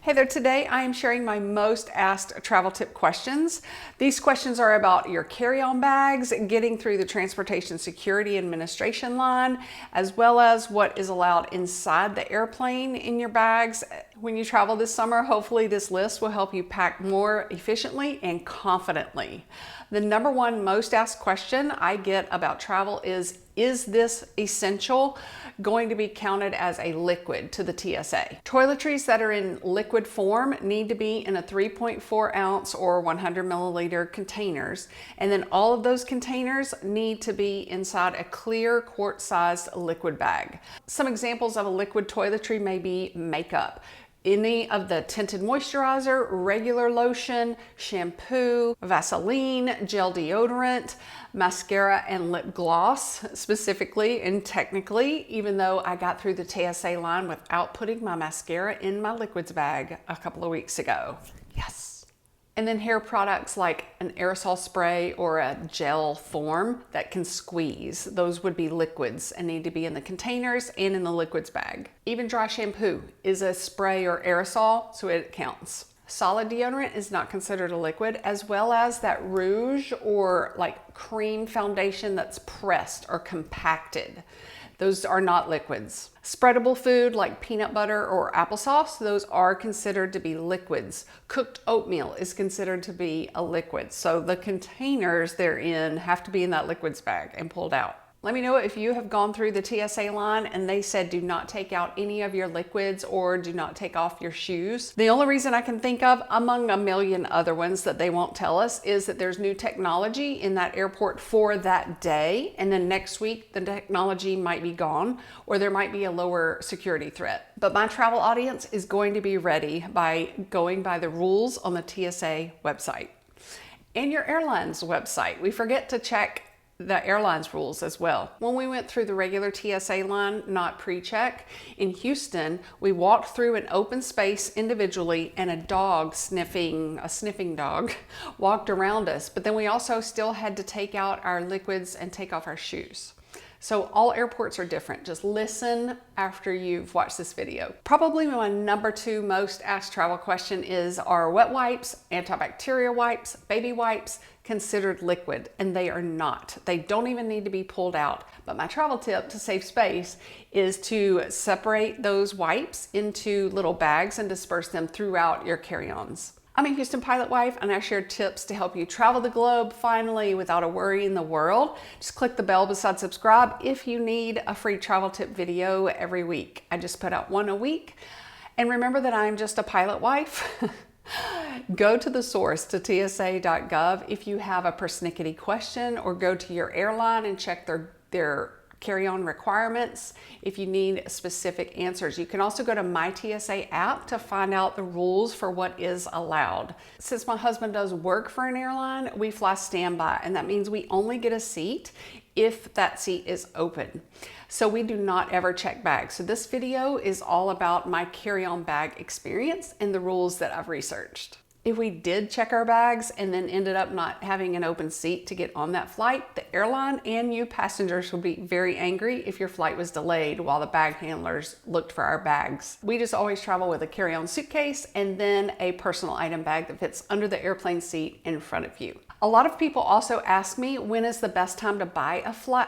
Hey there, today I am sharing my most asked travel tip questions. These questions are about your carry-on bags, getting through the Transportation Security Administration line, as well as what is allowed inside the airplane in your bags. When you travel this summer, hopefully this list will help you pack more efficiently and confidently. The number one most asked question I get about travel is this essential going to be counted as a liquid to the TSA? Toiletries that are in liquid form need to be in a 3.4 ounce or 100 milliliter containers. And then all of those containers need to be inside a clear quart-sized liquid bag. Some examples of a liquid toiletry may be makeup, any of the tinted moisturizer, regular lotion, shampoo, Vaseline, gel deodorant, mascara and lip gloss specifically and technically, even though I got through the TSA line without putting my mascara in my liquids bag a couple of weeks ago. Yes. And then hair products like an aerosol spray or a gel form that can squeeze. Those would be liquids and need to be in the containers and in the liquids bag. Even dry shampoo is a spray or aerosol, so it counts. Solid deodorant is not considered a liquid, as well as that rouge or like cream foundation that's pressed or compacted. Those are not liquids. Spreadable food like peanut butter or applesauce, those are considered to be liquids. Cooked oatmeal is considered to be a liquid. So the containers they're in have to be in that liquids bag and pulled out. Let me know if you have gone through the TSA line and they said do not take out any of your liquids or do not take off your shoes. The only reason I can think of, among a million other ones that they won't tell us, is that there's new technology in that airport for that day, and then next week the technology might be gone or there might be a lower security threat. But my travel audience is going to be ready by going by the rules on the TSA website and your airline's website. We forget to check the airlines rules as well. When we went through the regular TSA line, not pre-check, in Houston, we walked through an open space individually and a sniffing dog, walked around us. But then we also still had to take out our liquids and take off our shoes. So all airports are different. Just listen after you've watched this video. Probably my number two most asked travel question is, are wet wipes, antibacterial wipes, baby wipes considered liquid? And they are not. They don't even need to be pulled out. But my travel tip to save space is to separate those wipes into little bags and disperse them throughout your carry-ons. I'm a Houston pilot wife, and I share tips to help you travel the globe finally without a worry in the world. Just click the bell beside subscribe if you need a free travel tip video every week. I just put out one a week. And remember that I'm just a pilot wife. Go to the source, to tsa.gov, if you have a persnickety question, or go to your airline and check their carry-on requirements if you need specific answers. You can also go to my TSA app to find out the rules for what is allowed. Since my husband does work for an airline, we fly standby, and that means we only get a seat if that seat is open. So we do not ever check bags. So this video is all about my carry-on bag experience and the rules that I've researched. If we did check our bags and then ended up not having an open seat to get on that flight, the airline and you passengers would be very angry if your flight was delayed while the bag handlers looked for our bags. We just always travel with a carry-on suitcase and then a personal item bag that fits under the airplane seat in front of you. A lot of people also ask me when is the best time to buy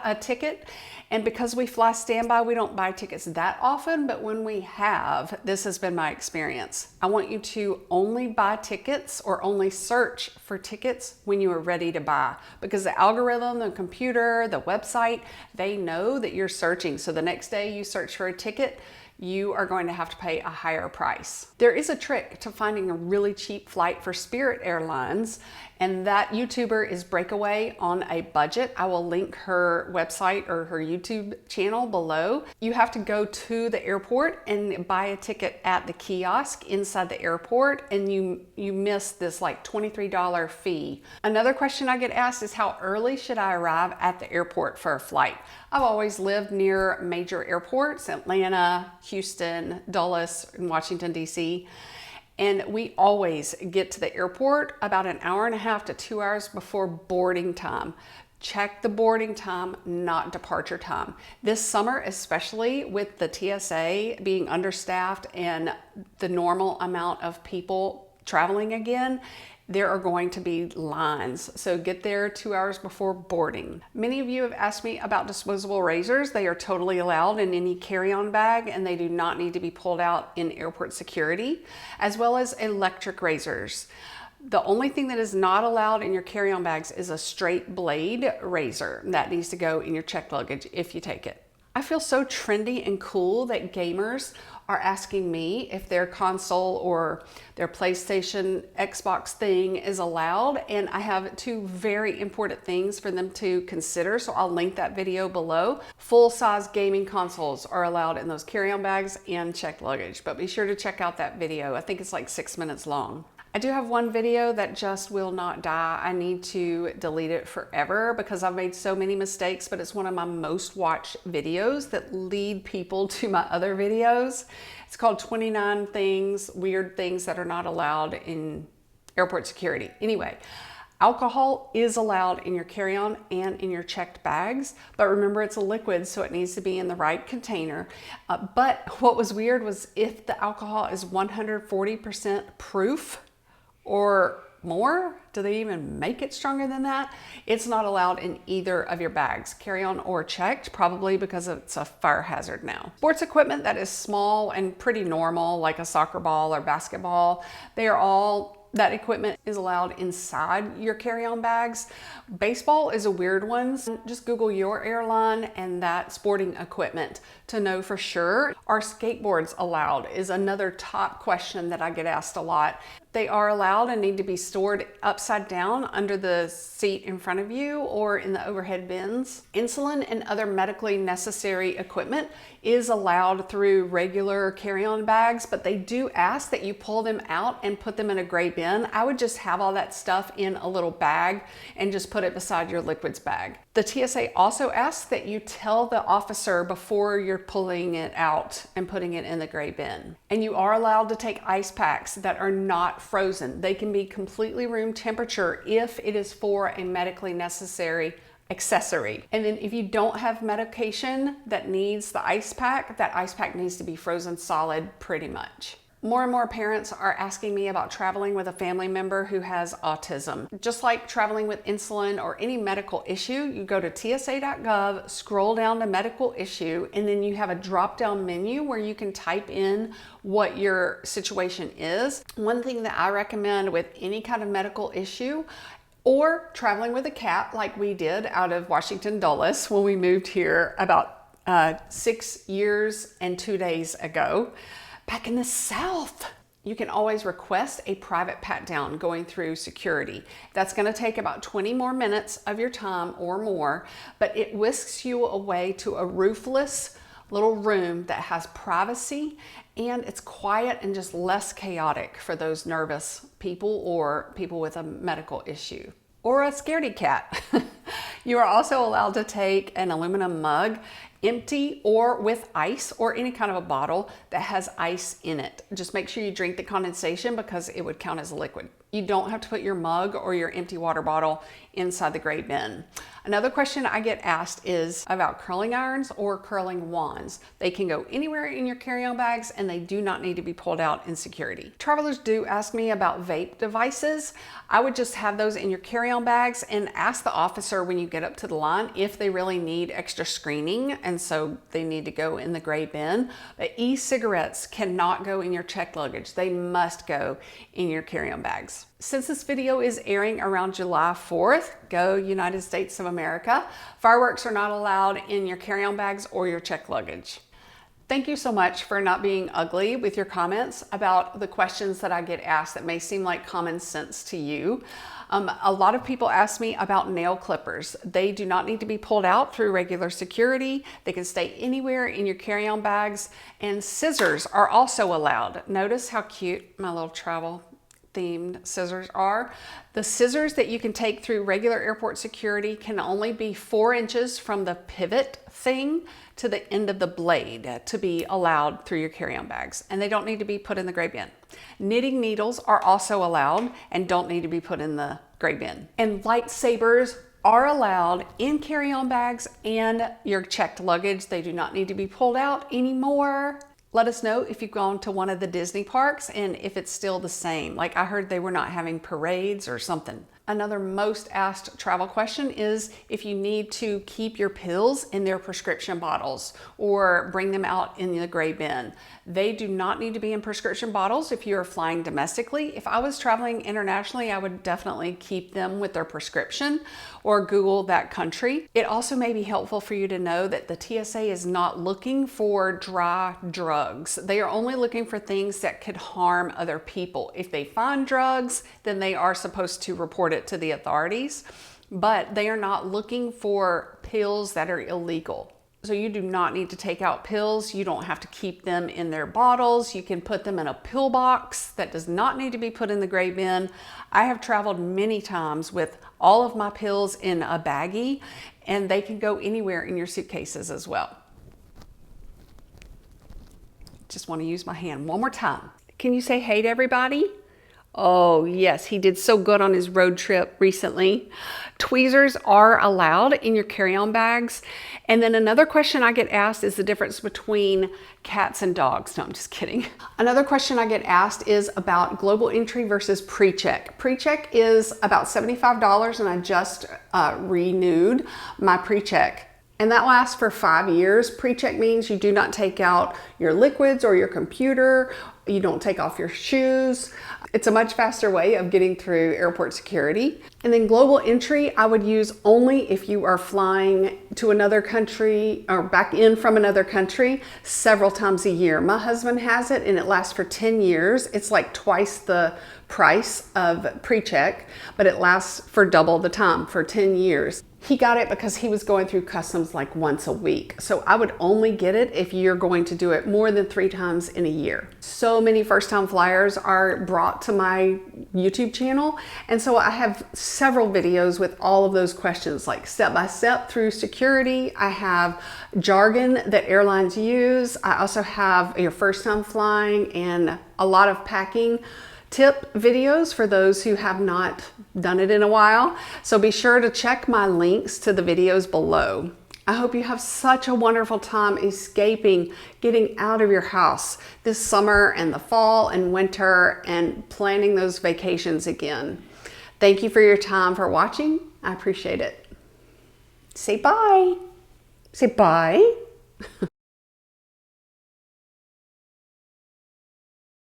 a ticket. And because we fly standby, we don't buy tickets that often, but when we have, this has been my experience. I want you to only buy tickets or only search for tickets when you are ready to buy, because the algorithm, the computer, the website, they know that you're searching. So the next day you search for a ticket, you are going to have to pay a higher price. There is a trick to finding a really cheap flight for Spirit Airlines, and that YouTuber is Breakaway on a budget. I will link her website or her YouTube channel below. You have to go to the airport and buy a ticket at the kiosk inside the airport, and you miss this like $23 fee. Another question I get asked is, how early should I arrive at the airport for a flight? I've always lived near major airports, Atlanta, Houston, Dulles, and Washington, D.C. And we always get to the airport about an hour and a half to 2 hours before boarding time. Check the boarding time, not departure time. This summer, especially with the TSA being understaffed and the normal amount of people traveling again, there are going to be lines. So get there 2 hours before boarding. Many of you have asked me about disposable razors. They are totally allowed in any carry-on bag and they do not need to be pulled out in airport security, as well as electric razors. The only thing that is not allowed in your carry-on bags is a straight blade razor. That needs to go in your checked luggage if you take it. I feel so trendy and cool that gamers are asking me if their console or their PlayStation, Xbox thing is allowed, and I have two very important things for them to consider, so I'll link that video below. Full-size gaming consoles are allowed in those carry-on bags and checked luggage, but be sure to check out that video. I think it's like 6 minutes long. I do have one video that just will not die. I need to delete it forever because I've made so many mistakes, but it's one of my most watched videos that lead people to my other videos. It's called 29 weird things that are not allowed in airport security. Anyway, alcohol is allowed in your carry-on and in your checked bags, but remember it's a liquid, so it needs to be in the right container. But what was weird was if the alcohol is 140% proof, or more, do they even make it stronger than that? It's not allowed in either of your bags, carry-on or checked, probably because it's a fire hazard now. Sports equipment that is small and pretty normal, like a soccer ball or basketball, that equipment is allowed inside your carry-on bags. Baseball is a weird one. Just Google your airline and that sporting equipment to know for sure. Are skateboards allowed is another top question that I get asked a lot. They are allowed and need to be stored upside down under the seat in front of you or in the overhead bins. Insulin and other medically necessary equipment is allowed through regular carry-on bags, but they do ask that you pull them out and put them in a gray bin. I would just have all that stuff in a little bag and just put it beside your liquids bag. The TSA also asks that you tell the officer before you're pulling it out and putting it in the gray bin. And you are allowed to take ice packs that are not frozen. They can be completely room temperature if it is for a medically necessary accessory. And then if you don't have medication that needs the ice pack, that ice pack needs to be frozen solid pretty much. More and more parents are asking me about traveling with a family member who has autism. Just like traveling with insulin or any medical issue, you go to tsa.gov, scroll down to medical issue, and then you have a drop-down menu where you can type in what your situation is. One thing that I recommend with any kind of medical issue or traveling with a cat like we did out of Washington Dulles when we moved here about 6 years and 2 days ago. Back in the South, you can always request a private pat down going through security. That's going to take about 20 more minutes of your time or more, but it whisks you away to a roofless little room that has privacy and it's quiet and just less chaotic for those nervous people or people with a medical issue or a scaredy cat. You are also allowed to take an aluminum mug, empty or with ice, or any kind of a bottle that has ice in it. Just make sure you drink the condensation because it would count as a liquid. You don't have to put your mug or your empty water bottle inside the gray bin. Another question I get asked is about curling irons or curling wands. They can go anywhere in your carry-on bags and they do not need to be pulled out in security. Travelers do ask me about vape devices. I would just have those in your carry-on bags and ask the officer when you get up to the line if they really need extra screening and so they need to go in the gray bin. But e-cigarettes cannot go in your checked luggage. They must go in your carry-on bags. Since this video is airing around July 4th, go United States of America, fireworks are not allowed in your carry-on bags or your checked luggage. Thank you so much for not being ugly with your comments about the questions that I get asked that may seem like common sense to you. A lot of people ask me about nail clippers. They do not need to be pulled out through regular security. They can stay anywhere in your carry-on bags, and scissors are also allowed. Notice how cute my little travel themed scissors are. The scissors that you can take through regular airport security can only be 4 inches from the pivot thing to the end of the blade to be allowed through your carry-on bags, and they don't need to be put in the gray bin. Knitting needles are also allowed and don't need to be put in the gray bin. And lightsabers are allowed in carry-on bags and your checked luggage. They do not need to be pulled out anymore. Let us know if you've gone to one of the Disney parks and if it's still the same. Like, I heard they were not having parades or something. Another most asked travel question is if you need to keep your pills in their prescription bottles or bring them out in the gray bin. They do not need to be in prescription bottles if you are flying domestically. If I was traveling internationally, I would definitely keep them with their prescription or Google that country. It also may be helpful for you to know that the TSA is not looking for dry drugs. They are only looking for things that could harm other people. If they find drugs, then they are supposed to report it to the authorities, but they are not looking for pills that are illegal. So you do not need to take out pills. You don't have to keep them in their bottles. You can put them in a pill box that does not need to be put in the gray bin. I have traveled many times with all of my pills in a baggie, and they can go anywhere in your suitcases as well. Just want to use my hand one more time. Can you say hey to everybody? Oh yes, he did so good on his road trip recently. Tweezers are allowed in your carry-on bags. And then another question I get asked is the difference between cats and dogs. No, I'm just kidding. Another question I get asked is about global entry versus pre-check. Pre-check is about $75 and I just renewed my pre-check. And that lasts for 5 years. Pre-check means you do not take out your liquids or your computer. You don't take off your shoes. It's a much faster way of getting through airport security. And then global entry, I would use only if you are flying to another country or back in from another country several times a year. My husband has it and it lasts for 10 years. It's like twice the price of pre-check, but it lasts for double the time, for 10 years. He got it because he was going through customs like once a week. So I would only get it if you're going to do it more than 3 times in a year. So many first-time flyers are brought to my YouTube channel. And so I have several videos with all of those questions, like step-by-step through security. I have jargon that airlines use. I also have your first-time flying and a lot of packing tip videos for those who have not done it in a while. So be sure to check my links to the videos below. I hope you have such a wonderful time escaping, getting out of your house this summer and the fall and winter and planning those vacations again. Thank you for your time for watching. I appreciate it. Say bye. Say bye.